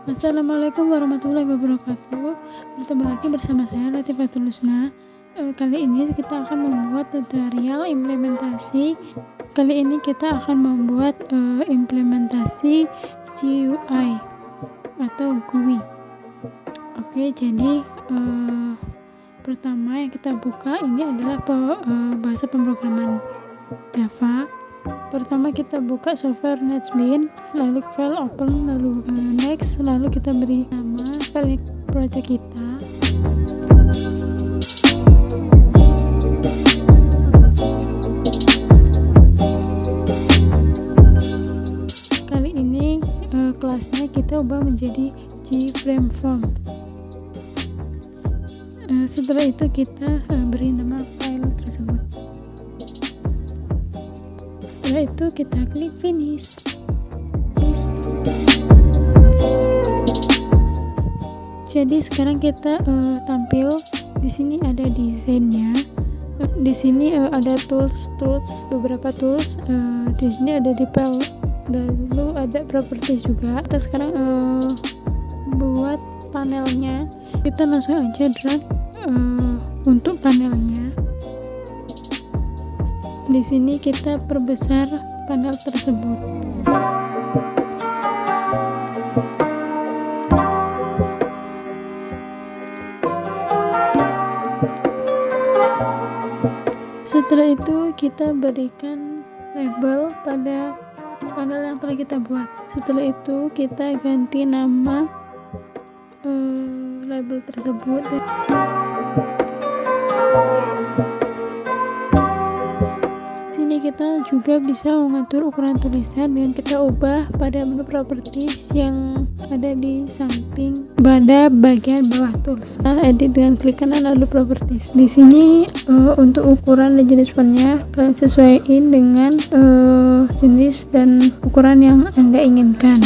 Assalamualaikum warahmatullahi wabarakatuh. Bertemu lagi bersama saya Latifatul Husna. Kali ini kita akan membuat tutorial implementasi. Kali ini kita akan membuat implementasi GUI atau GUI. Oke, jadi pertama yang kita buka ini adalah bahasa pemrograman Java. Pertama kita buka software NetBeans, lalu file open, lalu next, lalu kita beri nama file project kita. Kali ini kelasnya kita ubah menjadi GFrameForm. Setelah itu kita beri nama file tersebut. Setelah itu kita klik finish. Jadi sekarang kita tampil di sini ada desainnya. Di sini ada tools, beberapa tools. Di sini ada detail, lalu ada properties juga. Kita sekarang buat panelnya. Kita langsung aja drag untuk panelnya. Di sini kita perbesar panel tersebut. Setelah itu kita berikan label pada panel yang telah kita buat. Setelah itu kita ganti nama label tersebut. Kita juga bisa mengatur ukuran tulisan dengan kita ubah pada menu properties yang ada di samping pada bagian bawah tools. Edit dengan klik kanan lalu properties. Di sini untuk ukuran dan jenis fontnya kalian sesuaikan dengan jenis dan ukuran yang Anda inginkan.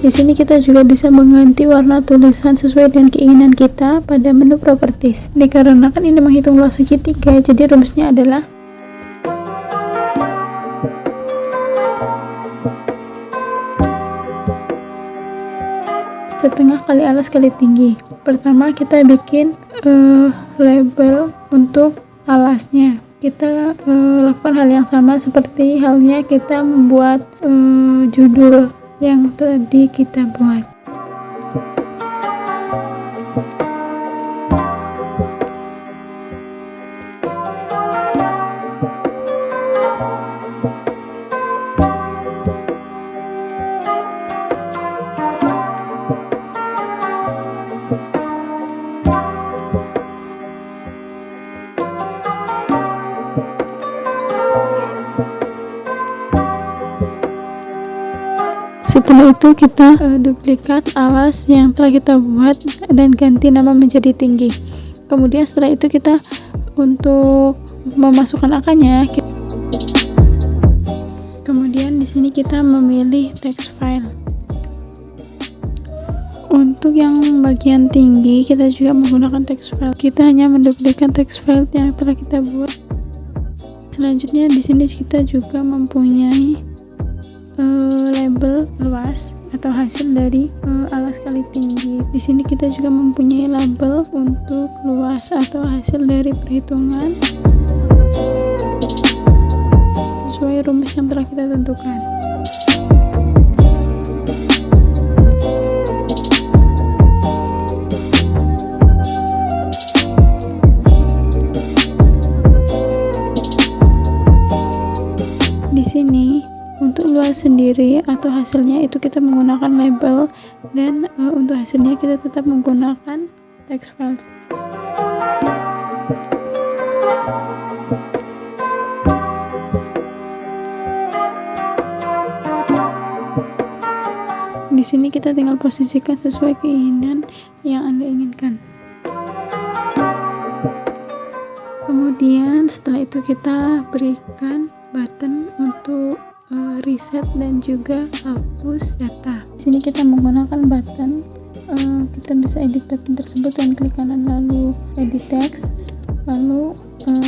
Di sini kita juga bisa mengganti warna tulisan sesuai dengan keinginan kita pada menu properties. Dikarenakan ini menghitung ulang segitiga, jadi rumusnya adalah setengah kali alas kali tinggi. Pertama kita bikin label untuk alasnya. Kita lakukan hal yang sama seperti halnya kita membuat judul yang tadi kita buat. Setelah itu kita duplikat alas yang telah kita buat dan ganti nama menjadi tinggi. Kemudian setelah itu kita untuk memasukkan angkanya, kemudian di sini kita memilih text file. Untuk yang bagian tinggi kita juga menggunakan text file. Kita hanya menduplikat text file yang telah kita buat. Selanjutnya di sini kita juga mempunyai label luas atau hasil dari alas kali tinggi. Di sini kita juga mempunyai label untuk luas atau hasil dari perhitungan sesuai rumus yang telah kita tentukan. Di sini untuk luas sendiri atau hasilnya itu kita menggunakan label, dan untuk hasilnya kita tetap menggunakan text file. sini kita tinggal posisikan sesuai keinginan yang Anda inginkan. Kemudian setelah itu kita berikan button untuk reset dan juga hapus data. Di sini kita menggunakan button, kita bisa edit button tersebut dan klik kanan lalu edit text. Lalu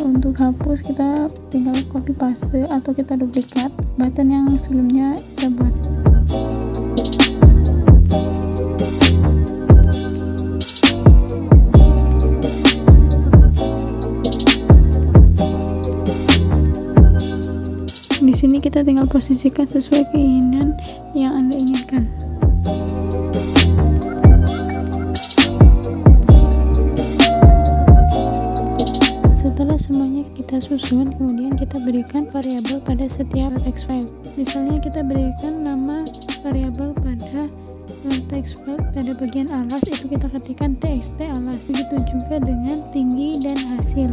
untuk hapus kita tinggal copy paste atau kita duplikat button yang sebelumnya kita buat. Di sini kita tinggal posisikan sesuai keinginan yang Anda inginkan. Setelah semuanya kita susun, kemudian kita berikan variabel pada setiap text file. Misalnya kita berikan nama variabel pada text file pada bagian alas, itu kita ketikkan txt alas. Begitu juga dengan tinggi dan hasil.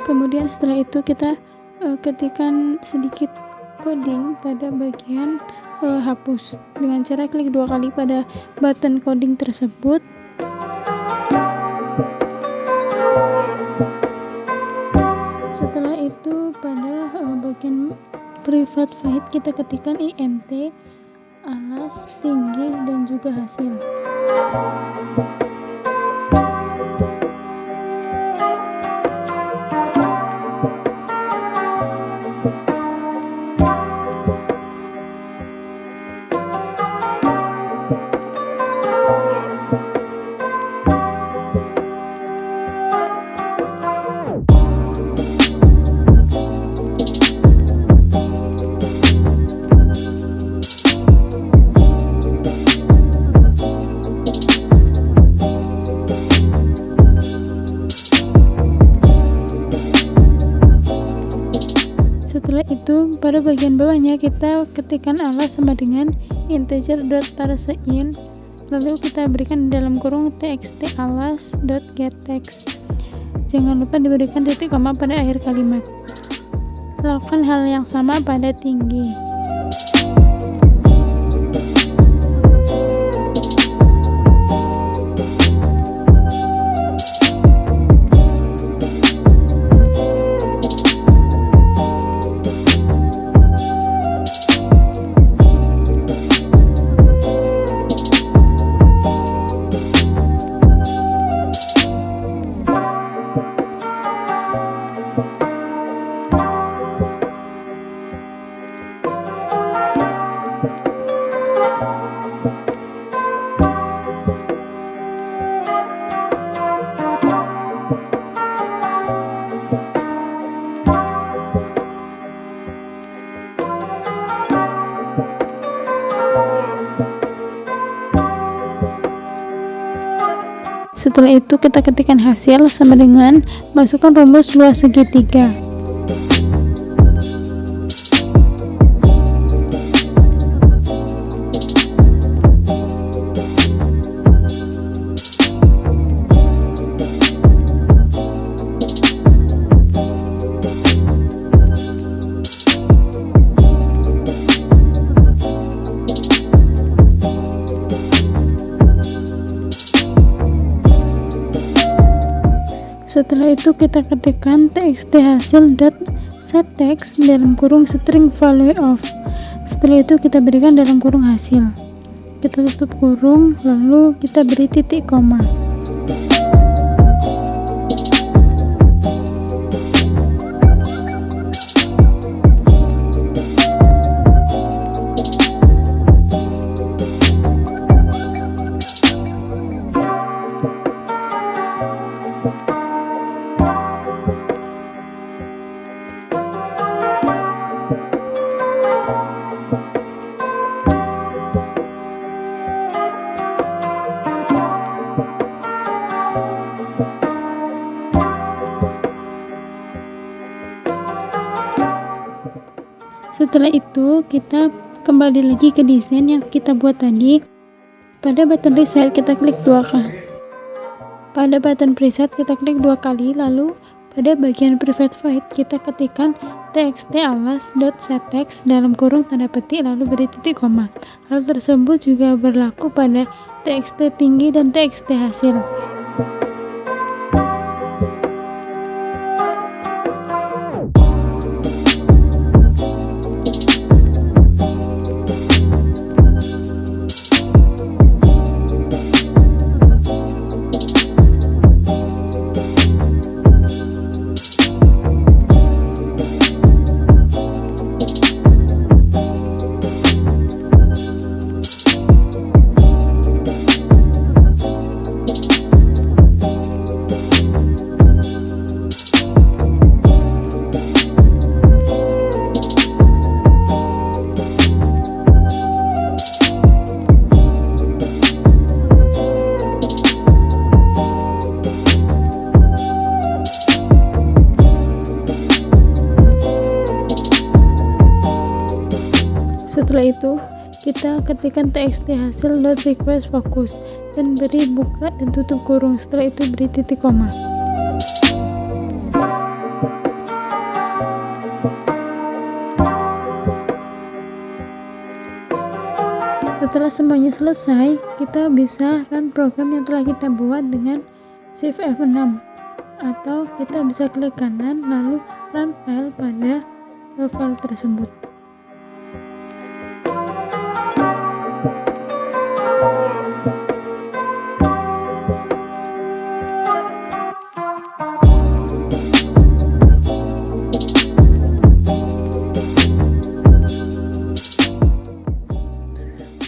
Kemudian setelah itu kita ketikkan sedikit coding pada bagian hapus dengan cara klik 2 kali pada button coding tersebut. Setelah itu pada bagian private void kita ketikkan int alas, tinggi dan juga hasil. Setelah itu pada bagian bawahnya kita ketikkan alas sama dengan integer.parseInt, lalu kita berikan di dalam kurung txt alas.getText. Jangan lupa diberikan titik koma pada akhir kalimat. Lakukan hal yang sama pada tinggi. Setelah itu kita ketikkan hasil sama dengan masukkan rumus luas segitiga. Setelah itu kita ketikkan txt hasil.setText dalam kurung string value of. Setelah itu kita berikan dalam kurung hasil. Kita tutup kurung, lalu kita beri titik koma. Setelah itu kita kembali lagi ke desain yang kita buat tadi. Pada button reset kita klik dua kali. Pada button preset kita klik dua kali, lalu pada bagian private void kita ketikkan txt alas.setText dalam kurung tanda petik lalu beri titik koma. Hal tersebut juga berlaku pada txt tinggi dan txt hasil. Setelah itu, kita ketikkan txt hasil.request focus dan beri buka dan tutup kurung. Setelah itu beri titik koma. Setelah semuanya selesai, kita bisa run program yang telah kita buat dengan Shift F6 atau kita bisa klik kanan lalu run file pada file tersebut.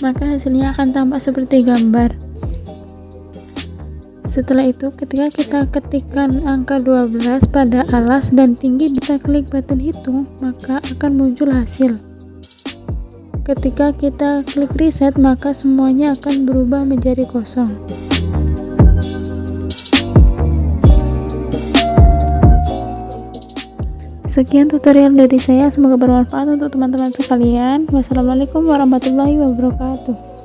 Maka hasilnya akan tampak seperti gambar. Setelah itu, ketika kita ketikkan angka 12 pada alas dan tinggi, kita klik button hitung, maka akan muncul hasil. Ketika kita klik reset, maka semuanya akan berubah menjadi kosong. Sekian tutorial dari saya, semoga bermanfaat untuk teman-teman sekalian. Wassalamualaikum warahmatullahi wabarakatuh.